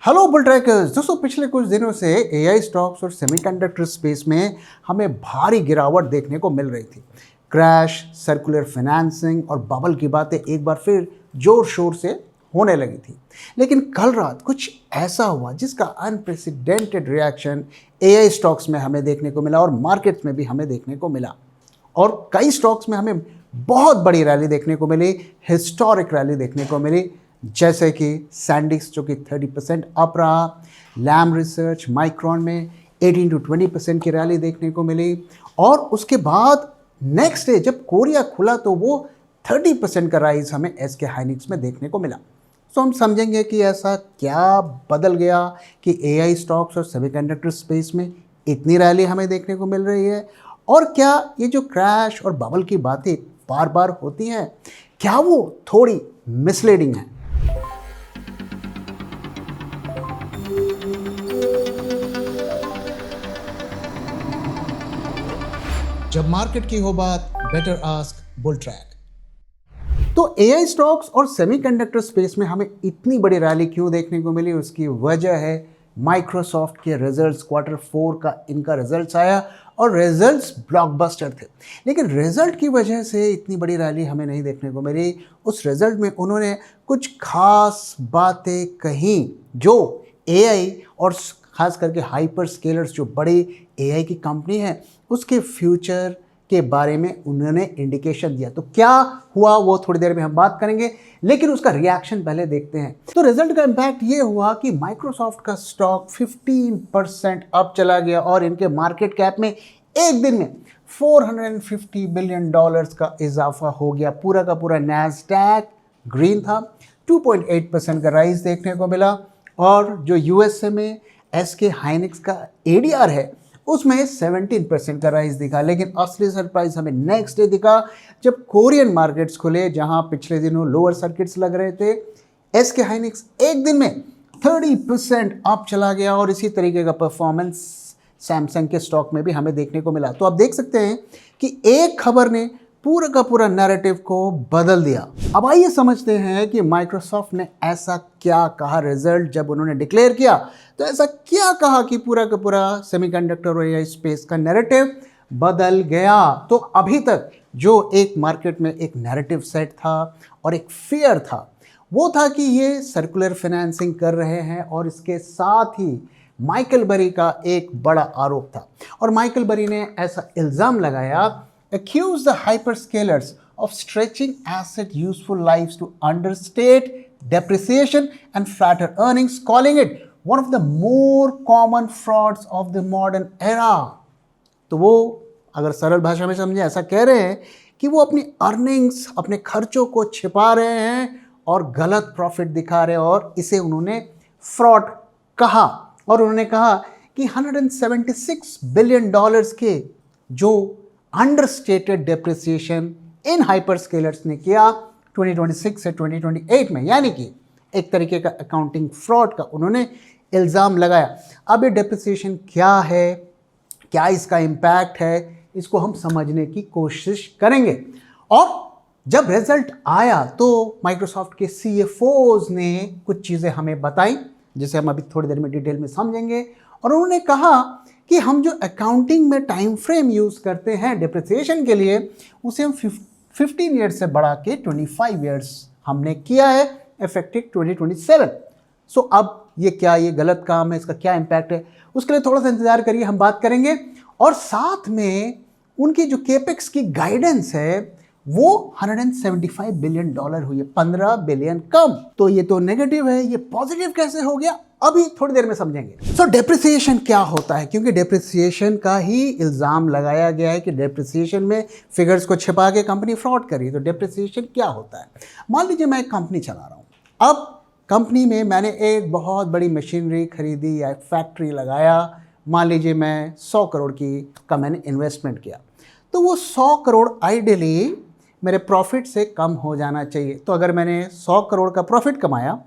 Hello bull trackers. दोस्तों पिछले कुछ दिनों से एआई स्टॉक्स और सेमीकंडक्टर स्पेस में हमें भारी गिरावट देखने को मिल रही थी। क्रैश, सर्कुलर फाइनेंसिंग और बबल की बातें एक बार फिर जोर शोर से होने लगी थी। लेकिन कल रात कुछ ऐसा हुआ जिसका अनप्रेसिडेंटेड रिएक्शन एआई स्टॉक्स में हमें देखने को मिला और मार्केट्स में भी हमें देखने को मिला। और कई स्टॉक्स में हमें बहुत बड़ी रैली देखने को मिली, हिस्टोरिक रैली देखने को मिली, जैसे कि सैंडिक्स जो कि 30% अप रहा, लैम रिसर्च, माइक्रॉन में 18 to 20% की रैली देखने को मिली। और उसके बाद नेक्स्ट डे जब कोरिया खुला तो वो 30% का राइज हमें एसके हाइनिक्स में देखने को मिला। तो हम समझेंगे कि ऐसा क्या बदल गया कि एआई स्टॉक्स और सेमीकंडक्टर स्पेस में इतनी रैली हमें देखने को मिल रही है, और क्या ये जो क्रैश और बबल की बातें बार बार होती हैं, क्या वो थोड़ी मिसलीडिंग है। जब मार्केट की हो बात, बेटर आस्क बुल ट्रैक। तो एआई स्टॉक्स और सेमीकंडक्टर स्पेस में हमें इतनी बड़ी रैली क्यों देखने को मिली? उसकी वजह है माइक्रोसॉफ्ट के रिजल्ट्स। Q4 का इनका रिजल्ट्स आया और रिजल्ट्स ब्लॉकबस्टर थे। लेकिन रिजल्ट की वजह से इतनी बड़ी रैली हमें नहीं देखने को मिली। उस रिजल्ट में उन्होंने कुछ खास बातें कही जो एआई और खास करके हाइपर स्केलर्स जो बड़ी एआई की कंपनी है उसके फ्यूचर के बारे में उन्होंने इंडिकेशन दिया। तो क्या हुआ वो थोड़ी देर में हम बात करेंगे, लेकिन उसका रिएक्शन पहले देखते हैं। तो रिजल्ट का इम्पैक्ट ये हुआ कि माइक्रोसॉफ्ट का स्टॉक 15% अप चला गया और इनके मार्केट कैप में एक दिन में $450 बिलियन का इजाफा हो गया। पूरा का पूरा नैस्डैक ग्रीन था, 2.8% का राइज देखने को मिला। और जो यूएसए में एसके हाइनिक्स का एडीआर है उसमें 17% का राइज दिखा। लेकिन असली सरप्राइज हमें नेक्स्ट डे दिखा जब कोरियन मार्केट्स खुले, जहां पिछले दिनों लोअर सर्किट्स लग रहे थे। एसके हाइनिक्स एक दिन में 30% अप चला गया और इसी तरीके का परफॉर्मेंस सैमसंग के स्टॉक में भी हमें देखने को मिला। तो आप देख सकते हैं कि एक खबर ने पूरा का पूरा नैरेटिव को बदल दिया। अब आइए समझते हैं कि माइक्रोसॉफ्ट ने ऐसा क्या कहा रिजल्ट जब उन्होंने डिक्लेयर किया। तो ऐसा क्या कहा कि पूरा का पूरा सेमीकंडक्टर और एआई स्पेस का नैरेटिव बदल गया। तो अभी तक जो एक मार्केट में एक नैरेटिव सेट था और एक फियर था, वो था कि ये सर्कुलर फाइनेंसिंग कर रहे हैं। और इसके साथ ही माइकल बरी का एक बड़ा आरोप था और माइकल बरी ने ऐसा इल्ज़ाम लगाया, accuse the hyperscalers of stretching asset useful lives to understate depreciation and flatter earnings, calling it one of the more common frauds of the modern era। तो वो अगर सरल भाषा में समझे ऐसा कह रहे हैं कि वो अपनी अर्निंग्स, अपने खर्चों को छिपा रहे हैं और गलत प्रॉफिट दिखा रहे हैं, और इसे उन्होंने फ्रॉड कहा। और उन्होंने कहा कि $176 बिलियन के जो अंडरस्टेटेड डेप्रिसिएशन इन हाइपरस्केलर्स ने किया 2026 से 2028 में, यानी कि एक तरीके का अकाउंटिंग फ्रॉड का उन्होंने इल्ज़ाम लगाया। अब ये डेप्रिसिएशन क्या है, क्या इसका इम्पैक्ट है, इसको हम समझने की कोशिश करेंगे। और जब रिजल्ट आया तो माइक्रोसॉफ्ट के CFOs ने कुछ चीज़ें हमें बताई जिसे हम अभी थोड़ी देर में डिटेल में समझेंगे। और उन्होंने कहा कि हम जो अकाउंटिंग में टाइम फ्रेम यूज़ करते हैं डेप्रिसिएशन के लिए, उसे हम 15 ईयर्स से बढ़ा के 25 ईयर्स हमने किया है, इफेक्टिव 2027। सो अब ये क्या, ये गलत काम है, इसका क्या इम्पैक्ट है, उसके लिए थोड़ा सा इंतजार करिए, हम बात करेंगे। और साथ में उनकी जो केपेक्स की गाइडेंस है वो $175 बिलियन हुई है, 15 बिलियन कम। तो ये तो नेगेटिव है, ये पॉजिटिव कैसे हो गया अभी थोड़ी देर में समझेंगे। सो डेप्रिसिएशन क्या होता है, क्योंकि डेप्रिसिएशन का ही इल्ज़ाम लगाया गया है कि डेप्रिसिएशन में फिगर्स को छिपा के कंपनी फ्रॉड करी। तो डेप्रिसिएशन क्या होता है? मान लीजिए मैं एक कंपनी चला रहा हूँ। अब कंपनी में मैंने एक बहुत बड़ी मशीनरी खरीदी या एक फैक्ट्री लगाया। मान लीजिए मैं 100 करोड़ का मैंने इन्वेस्टमेंट किया। तो वो 100 करोड़ आइडियली मेरे प्रॉफिट से कम हो जाना चाहिए। तो अगर मैंने 100 करोड़ का प्रॉफिट कमाया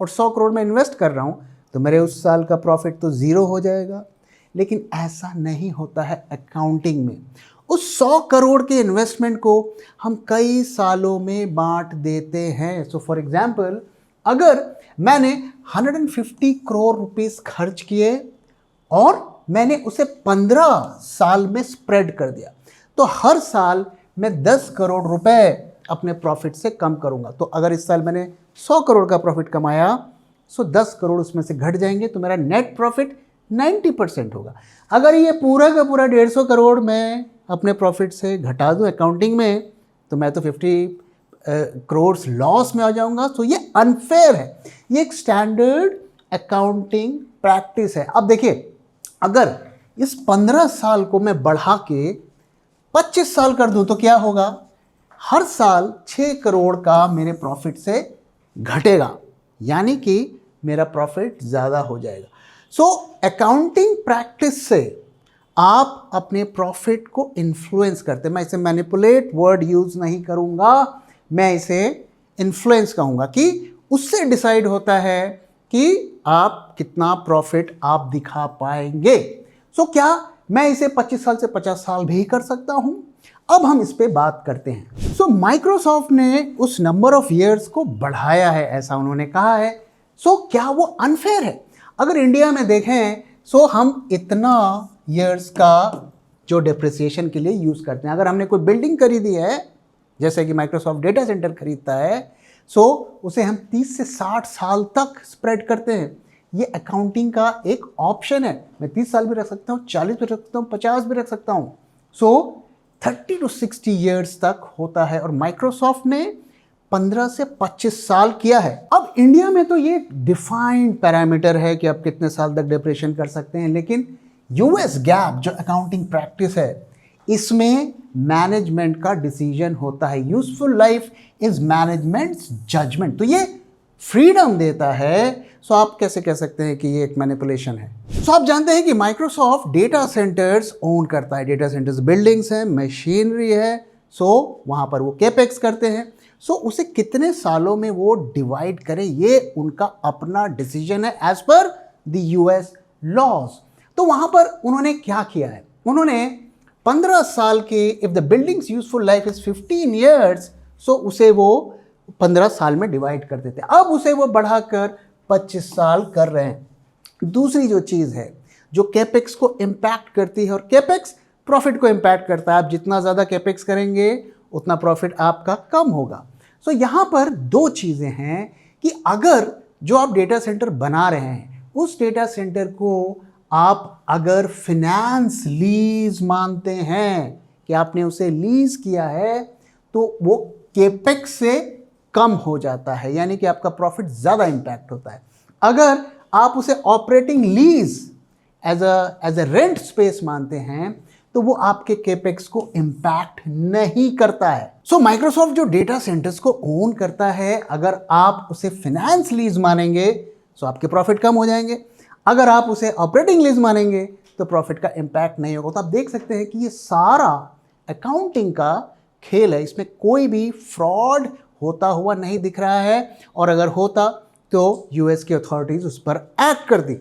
और 100 करोड़ में इन्वेस्ट कर रहा हूँ तो मेरे उस साल का प्रॉफिट तो ज़ीरो हो जाएगा। लेकिन ऐसा नहीं होता है अकाउंटिंग में। उस 100 करोड़ के इन्वेस्टमेंट को हम कई सालों में बांट देते हैं। सो फॉर एग्जांपल, अगर मैंने 150 करोड़ रुपीस खर्च किए और मैंने उसे 15 साल में स्प्रेड कर दिया। तो हर साल मैं 10 करोड़ रुपए अपने प्रॉफिट से कम करूंगा। तो अगर इस साल मैंने 100 करोड़ का प्रॉफिट कमाया, सो 10 करोड़ उसमें से घट जाएंगे, तो मेरा नेट प्रॉफिट 90% होगा। अगर ये पूरा का पूरा 150 करोड़ मैं अपने प्रॉफिट से घटा दूं अकाउंटिंग में, तो मैं तो 50 करोड़ लॉस में आ जाऊंगा। तो ये अनफेयर है, ये एक स्टैंडर्ड अकाउंटिंग प्रैक्टिस है। अब देखिए, अगर इस 15 साल को मैं बढ़ा के 25 साल कर दूं तो क्या होगा? हर साल 6 करोड़ का मेरे प्रॉफिट से घटेगा, यानी कि मेरा प्रॉफिट ज़्यादा हो जाएगा। सो अकाउंटिंग प्रैक्टिस से आप अपने प्रॉफिट को इन्फ्लुएंस करते हैं। मैं इसे मैनिपुलेट वर्ड यूज़ नहीं करूँगा, मैं इसे इन्फ्लुएंस कहूँगा कि उससे डिसाइड होता है कि आप कितना प्रॉफिट आप दिखा पाएंगे। सो क्या मैं इसे 25 साल से 50 साल भी कर सकता हूं? अब हम इस पे बात करते हैं। सो माइक्रोसॉफ्ट ने उस नंबर ऑफ ईयर्स को बढ़ाया है, ऐसा उन्होंने कहा है। सो क्या वो अनफेयर है? अगर इंडिया में देखें, सो हम इतना ईयर्स का जो डिप्रिसिएशन के लिए यूज़ करते हैं। अगर हमने कोई बिल्डिंग खरीदी है, जैसे कि माइक्रोसॉफ्ट डेटा सेंटर खरीदता है, सो उसे हम 30 से 60 साल तक स्प्रेड करते हैं। ये अकाउंटिंग का एक ऑप्शन है। मैं 30 साल भी रख सकता हूँ, 40 भी रख सकता हूँ, 50 भी रख सकता हूँ। सो 30 to 60 ईयर्स तक होता है, और माइक्रोसॉफ्ट ने 15 से 25 साल किया है। अब इंडिया में तो ये डिफाइंड पैरामीटर है कि आप कितने साल तक डिप्रेशन कर सकते हैं, लेकिन यूएस गैप जो अकाउंटिंग प्रैक्टिस है, इसमें मैनेजमेंट का डिसीजन होता है। Useful life is management's judgement. तो ये फ्रीडम देता है। सो आप कैसे कह सकते हैं कि ये एक मैनिपुलेशन है? सो आप जानते हैं कि माइक्रोसॉफ्ट डेटा सेंटर्स ओन करता है। डेटा सेंटर्स बिल्डिंग्स हैं, मशीनरी है, सो वहाँ पर वो केपेक्स करते हैं। सो उसे कितने सालों में वो डिवाइड करें, ये उनका अपना डिसीजन है as per the US laws. तो वहाँ पर उन्होंने क्या किया है? उन्होंने 15 साल के, if the buildings useful life is 15 years, so उसे वो 15 साल में डिवाइड कर देते हैं। अब उसे वो बढ़ाकर 25 साल कर रहे हैं। दूसरी जो चीज़ है जो कैपेक्स को इम्पैक्ट करती है, और कैपेक्स प्रॉफिट को इम्पैक्ट करता है। आप जितना ज़्यादा कैपेक्स करेंगे उतना प्रॉफिट आपका कम होगा। सो यहाँ पर दो चीज़ें हैं कि अगर जो आप डेटा सेंटर बना रहे हैं, उस डेटा सेंटर को आप अगर फिनेंस लीज मानते हैं कि आपने उसे लीज किया है, तो वो केपेक्स से कम हो जाता है, यानी कि आपका प्रॉफिट ज़्यादा इम्पैक्ट होता है। अगर आप उसे operating lease as a rent space मानते हैं, तो वो आपके केपेक्स को इम्पैक्ट नहीं करता है। सो माइक्रोसॉफ्ट जो डेटा सेंटर्स को ओन करता है, अगर आप उसे फिनेंस लीज मानेंगे तो आपके प्रॉफिट कम हो जाएंगे। अगर आप उसे ऑपरेटिंग लीज मानेंगे तो प्रॉफिट का इम्पैक्ट नहीं होगा। तो आप देख सकते हैं कि ये सारा अकाउंटिंग का खेल है, इसमें कोई भी फ्रॉड होता हुआ नहीं दिख रहा है, और अगर होता तो यूएस की अथॉरिटीज उस पर एक्ट कर दी।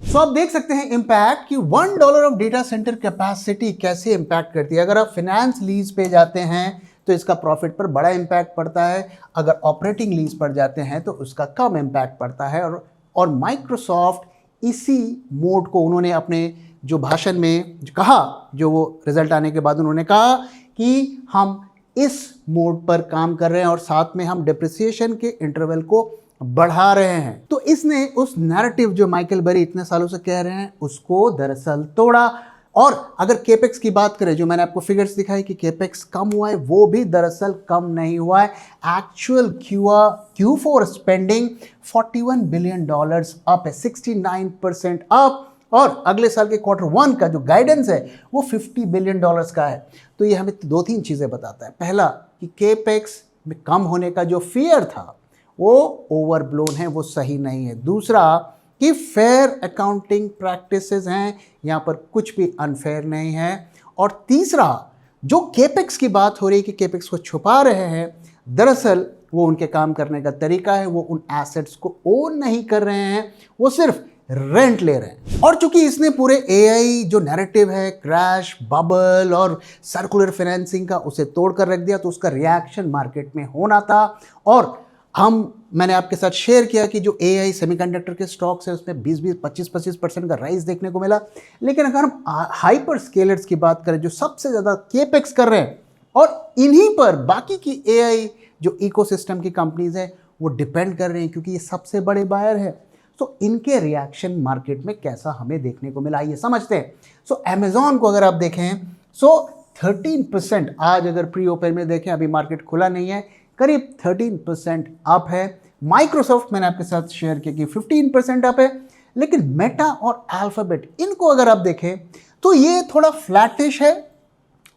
सो आप देख सकते हैं इम्पैक्ट कि $1 ऑफ डेटा सेंटर कैपेसिटी कैसे इम्पैक्ट करती है। अगर आप फिनेंस लीज पे जाते हैं तो इसका प्रॉफिट पर बड़ा इम्पैक्ट पड़ता है, अगर ऑपरेटिंग लीज पर जाते हैं तो उसका कम इम्पैक्ट पड़ता है। और माइक्रोसॉफ्ट इसी मोड को उन्होंने अपने जो भाषण में कहा, जो वो रिजल्ट आने के बाद उन्होंने कहा कि हम इस मोड पर काम कर रहे हैं और साथ में हम डिप्रिसिएशन के इंटरवल को बढ़ा रहे हैं। तो इसने उस नैरेटिव जो माइकल बरी इतने सालों से कह रहे हैं उसको दरअसल तोड़ा, और अगर केपेक्स की बात करें, जो मैंने आपको फिगर्स दिखाई कि केपेक्स कम हुआ है, वो भी दरअसल कम नहीं हुआ है। Actual Q4 spending $41 billion up है, 69% अप। और अगले साल के Q1 का जो गाइडेंस है वो $50 बिलियन का है। तो ये हमें दो तीन चीज़ें बताता है। पहला कि केपेक्स में कम होने का जो फियर था वो ओवरब्लोन है, वो सही नहीं है। दूसरा कि फेयर अकाउंटिंग प्रैक्टिसेस हैं, यहाँ पर कुछ भी अनफेयर नहीं है। और तीसरा, जो केपेक्स की बात हो रही है कि केपेक्स को छुपा रहे हैं, दरअसल वो उनके काम करने का तरीका है, वो उन एसेट्स को ओन नहीं कर रहे हैं, वो सिर्फ रेंट ले रहे हैं। और चूंकि इसने पूरे एआई जो नैरेटिव है क्रैश, बबल और सर्कुलर फाइनेंसिंग का, उसे तोड़ कर रख दिया, तो उसका रिएक्शन मार्केट में होना था। और मैंने आपके साथ शेयर किया कि जो एआई सेमीकंडक्टर के स्टॉक्स है उसमें 20-20, 25-25% का राइज देखने को मिला। लेकिन अगर हम हाइपर स्केलर्स की बात करें जो सबसे ज़्यादा केपेक्स कर रहे हैं, और इन्हीं पर बाकी की एआई जो इकोसिस्टम की कंपनीज है वो डिपेंड कर रहे हैं, क्योंकि ये सबसे बड़े बायर है। तो इनके रिएक्शन मार्केट में कैसा हमें देखने को मिला, ये समझते हैं। सो अमेजॉन को अगर आप देखें, सो 13% आज अगर प्री ओपन में देखें, अभी मार्केट खुला नहीं है, करीब 13% अप है। माइक्रोसॉफ्ट मैंने आपके साथ शेयर किया कि 15% अप है। लेकिन मेटा और अल्फाबेट, इनको अगर आप देखें तो ये थोड़ा फ्लैटिश है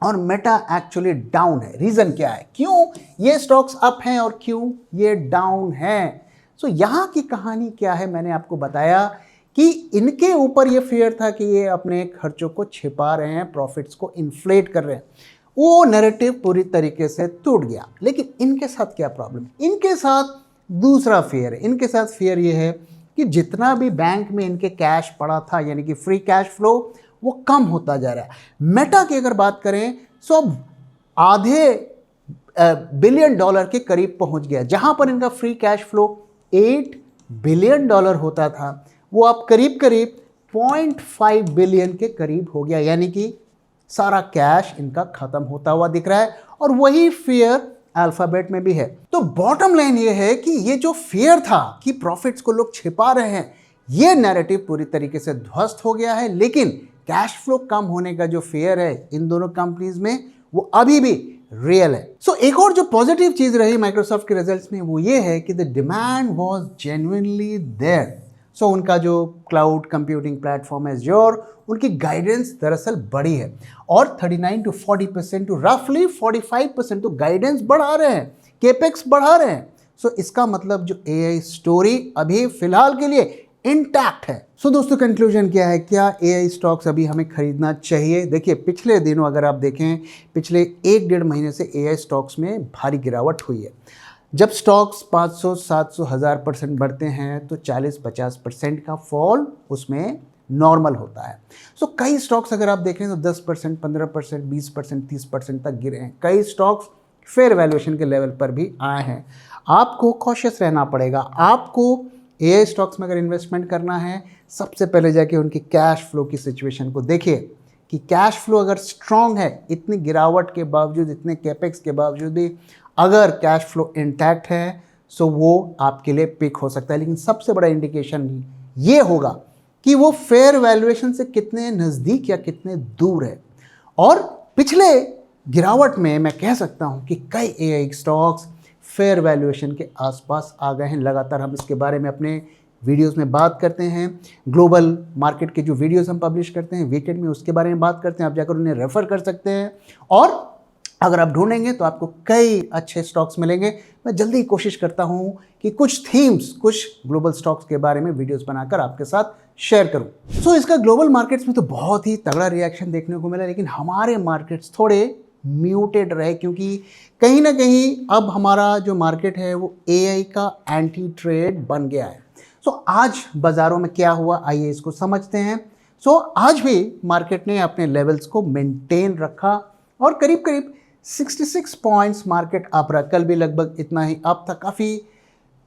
और मेटा एक्चुअली डाउन है। रीजन क्या है, क्यों ये स्टॉक्स अप हैं और क्यों ये डाउन है? सो यहाँ की कहानी क्या है, मैंने आपको बताया कि इनके ऊपर ये फियर था कि ये अपने खर्चों को छिपा रहे हैं, प्रॉफिट्स को इन्फ्लेट कर रहे हैं। वो नैरेटिव पूरी तरीके से टूट गया। लेकिन इनके साथ क्या प्रॉब्लम है? इनके साथ दूसरा फेयर है। इनके साथ फेयर ये है कि जितना भी बैंक में इनके कैश पड़ा था, यानी कि फ्री कैश फ्लो, वो कम होता जा रहा है। मेटा की अगर बात करें तो आधे $1 बिलियन के करीब पहुंच गया। जहां पर इनका फ्री कैश फ्लो $8 बिलियन होता था, वो अब करीब करीब 0.5 बिलियन के करीब हो गया। यानी कि सारा कैश इनका खत्म होता हुआ दिख रहा है। और वही फियर अल्फाबेट में भी है। तो बॉटम लाइन ये है कि ये जो फियर था कि प्रॉफिट्स को लोग छिपा रहे हैं, ये नैरेटिव पूरी तरीके से ध्वस्त हो गया है। लेकिन कैश फ्लो कम होने का जो फियर है इन दोनों कंपनीज में, वो अभी भी रियल है। सो एक और जो पॉजिटिव चीज रही माइक्रोसॉफ्ट के रिजल्ट्स में, वो ये है कि the demand was genuinely there. So उनका जो क्लाउड कंप्यूटिंग प्लेटफॉर्म है Azure, उनकी गाइडेंस दरअसल बढ़ी है और 39 to 40% टू रफली 45% तो गाइडेंस बढ़ा रहे हैं, केपेक्स बढ़ा रहे हैं। सो इसका मतलब जो एआई स्टोरी अभी फिलहाल के लिए इंटैक्ट है। सो दोस्तों, कंक्लूजन क्या है? क्या एआई स्टॉक्स अभी हमें खरीदना चाहिए? देखिए, पिछले दिनों अगर आप देखें, पिछले 1-1.5 महीने से एआई स्टॉक्स में भारी गिरावट हुई है। जब स्टॉक्स 500, 700, 1000% बढ़ते हैं तो 40-50% का फॉल उसमें नॉर्मल होता है। सो कई स्टॉक्स अगर आप देखें तो 10%, 15%, 20%, 30% तक गिरे हैं। कई स्टॉक्स फेयर वैल्यूएशन के लेवल पर भी आए हैं। आपको कॉशियस रहना पड़ेगा। आपको एआई स्टॉक्स में अगर इन्वेस्टमेंट करना है, सबसे पहले जाके उनकी कैश फ्लो की सिचुएशन को देखिए कि कैश फ्लो अगर स्ट्रांग है, इतनी गिरावट के बावजूद, इतने कैपेक्स के बावजूद भी अगर कैश फ्लो इंटैक्ट है, सो वो आपके लिए पिक हो सकता है। लेकिन सबसे बड़ा इंडिकेशन ये होगा कि वो फेयर वैल्यूएशन से कितने नज़दीक या कितने दूर है। और पिछले गिरावट में मैं कह सकता हूं कि कई एआई स्टॉक्स फेयर वैल्यूएशन के आसपास आ गए हैं। लगातार हम इसके बारे में अपने वीडियोस में बात करते हैं। ग्लोबल मार्केट के जो वीडियोस हम पब्लिश करते हैं वीकेंड में, उसके बारे में बात करते हैं। आप जाकर उन्हें रेफर कर सकते हैं। और अगर आप ढूंढेंगे तो आपको कई अच्छे स्टॉक्स मिलेंगे। मैं जल्दी कोशिश करता हूं कि कुछ थीम्स, कुछ ग्लोबल स्टॉक्स के बारे में वीडियोस बनाकर आपके साथ शेयर करूं। सो इसका ग्लोबल मार्केट्स में तो बहुत ही तगड़ा रिएक्शन देखने को मिला, लेकिन हमारे मार्केट्स थोड़े म्यूटेड रहे, क्योंकि कहीं ना कहीं अब हमारा जो मार्केट है वो एआई का एंटी ट्रेड बन गया है। सो आज बाज़ारों में क्या हुआ, आइए इसको समझते हैं। सो आज भी मार्केट ने अपने लेवल्स को मेंटेन रखा और करीब करीब 66 पॉइंट्स मार्केट अप रहा। कल भी लगभग इतना ही अप था। काफ़ी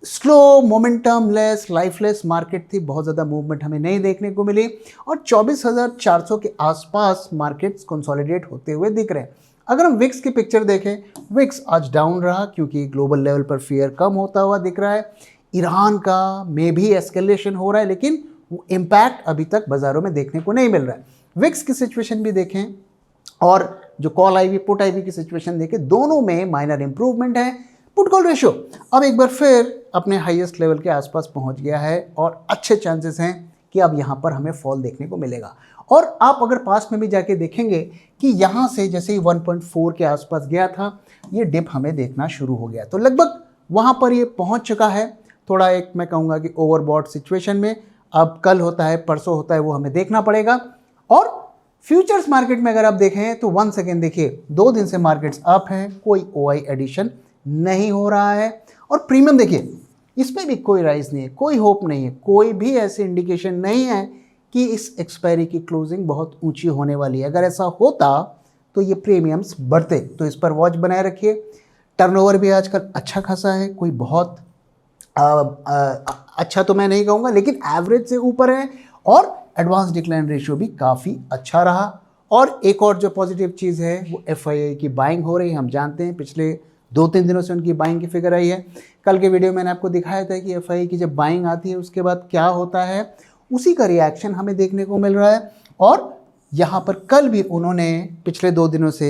slow, momentum less, lifeless market थी। बहुत ज़्यादा मूवमेंट हमें नहीं देखने को मिली और 24,400 के आसपास मार्केट्स कंसोलिडेट होते हुए दिख रहे हैं। अगर हम विक्स की पिक्चर देखें, विक्स आज डाउन रहा क्योंकि ग्लोबल लेवल पर फियर कम होता हुआ दिख रहा है। ईरान का में भी एस्केलेशन हो रहा है, लेकिन वो इम्पैक्ट अभी तक बाज़ारों में देखने को नहीं मिल रहा है। विक्स की सिचुएशन भी देखें और जो कॉल आईवी पुट आईवी की सिचुएशन देखें, दोनों में माइनर इंप्रूवमेंट है। पुट कॉल रेशियो अब एक बार फिर अपने हाईएस्ट लेवल के आसपास पहुंच गया है और अच्छे चांसेस हैं कि अब यहाँ पर हमें फॉल देखने को मिलेगा। और आप अगर पास्ट में भी जाके देखेंगे कि यहाँ से जैसे ही 1.4 के आसपास गया था, ये डिप हमें देखना शुरू हो गया, तो लगभग वहाँ पर ये पहुँच चुका है। थोड़ा एक मैं कहूँगा कि ओवरबॉट सिचुएशन में अब कल होता है परसों होता है वो हमें देखना पड़ेगा। और फ्यूचर्स मार्केट में अगर आप देखें तो 1 सेकेंड देखिए, 2 दिन से मार्केट्स अप हैं, कोई ओआई एडिशन नहीं हो रहा है। और प्रीमियम देखिए, इसमें भी कोई राइज नहीं है, कोई होप नहीं है, कोई भी ऐसी इंडिकेशन नहीं है कि इस एक्सपायरी की क्लोजिंग बहुत ऊंची होने वाली है। अगर ऐसा होता तो ये प्रीमियम्स बढ़ते, तो इस पर वॉच बनाए रखिए। टर्नओवर भी आजकल अच्छा खासा है, कोई बहुत अच्छा तो मैं नहीं कहूँगा, लेकिन एवरेज से ऊपर है। और एडवांस डिक्लाइन रेशियो भी काफ़ी अच्छा रहा। और एक और जो पॉजिटिव चीज़ है वो एफआईआई की बाइंग हो रही है। हम जानते हैं पिछले 2-3 दिनों से उनकी बाइंग की फिगर आई है। कल के वीडियो में मैंने आपको दिखाया था कि एफआईआई की जब बाइंग आती है उसके बाद क्या होता है, उसी का रिएक्शन हमें देखने को मिल रहा है। और यहाँ पर कल भी उन्होंने पिछले 2 दिनों से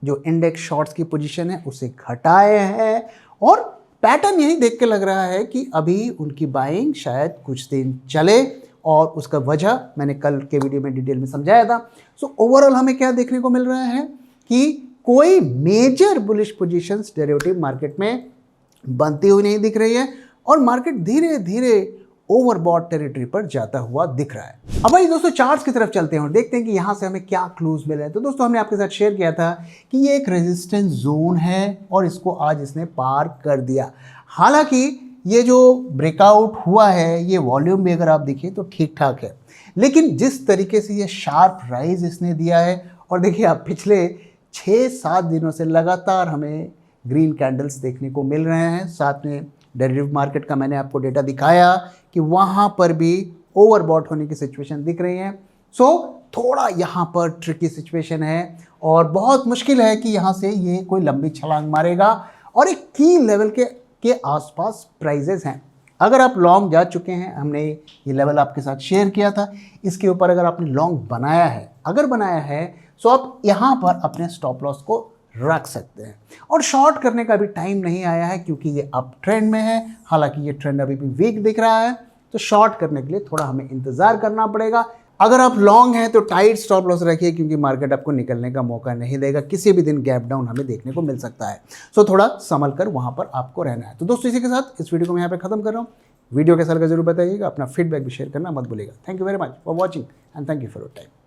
जो इंडेक्स शॉर्ट्स की पोजीशन है उसे घटाए हैं। और पैटर्न यही देख के लग रहा है कि अभी उनकी बाइंग शायद कुछ दिन चले, और उसका वजह मैंने कल के वीडियो में डिटेल में समझाया था। सो ओवरऑल हमें क्या देखने को मिल रहा है कि कोई major bullish positions derivative market में बनती हुई नहीं दिख रही है और मार्केट धीरे धीरे ओवरबॉट टेरिटरी पर जाता हुआ दिख रहा है। अब भाई दोस्तों चार्ट्स की तरफ चलते हैं और देखते हैं कि यहाँ से हमें क्या क्लूज मिले हैं। तो दोस्तों हमने आपके साथ शेयर किया था कि ये एक रेजिस्टेंस जोन है और इसको आज इसने पार कर दिया। हालांकि ये जो ब्रेकआउट हुआ है, ये वॉल्यूम भी अगर आप देखिए तो ठीक ठाक है, लेकिन जिस तरीके से ये शार्प राइज इसने दिया है, और देखिए आप पिछले 6-7 दिनों से लगातार हमें ग्रीन कैंडल्स देखने को मिल रहे हैं। साथ में डेरिवेटिव मार्केट का मैंने आपको डेटा दिखाया कि वहाँ पर भी ओवरबॉट होने की सिचुएशन दिख रही है। सो थोड़ा यहाँ पर ट्रिकी सिचुएशन है और बहुत मुश्किल है कि यहाँ से ये कोई लंबी छलांग मारेगा। और एक की लेवल के आसपास प्राइजेस हैं। अगर आप लॉन्ग जा चुके हैं, हमने ये लेवल आपके साथ शेयर किया था, इसके ऊपर अगर आपने लॉन्ग बनाया है, अगर बनाया है तो आप यहाँ पर अपने स्टॉप लॉस को रख सकते हैं। और शॉर्ट करने का भी टाइम नहीं आया है क्योंकि ये अप ट्रेंड में है। हालांकि ये ट्रेंड अभी भी वीक दिख रहा है, तो शॉर्ट करने के लिए थोड़ा हमें इंतजार करना पड़ेगा। अगर आप लॉन्ग हैं तो टाइट स्टॉप लॉस रखिए क्योंकि मार्केट आपको निकलने का मौका नहीं देगा। किसी भी दिन गैप डाउन हमें देखने को मिल सकता है। सो थोड़ा संभल कर वहाँ पर आपको रहना है। तो दोस्तों इसी के साथ इस वीडियो को मैं यहाँ पे खत्म कर रहा हूँ। वीडियो कैसा लगा जरूर बताइएगा, अपना फीडबैक भी शेयर करना मत भूलिएगा। Thank you very much for watching and thank you for your time.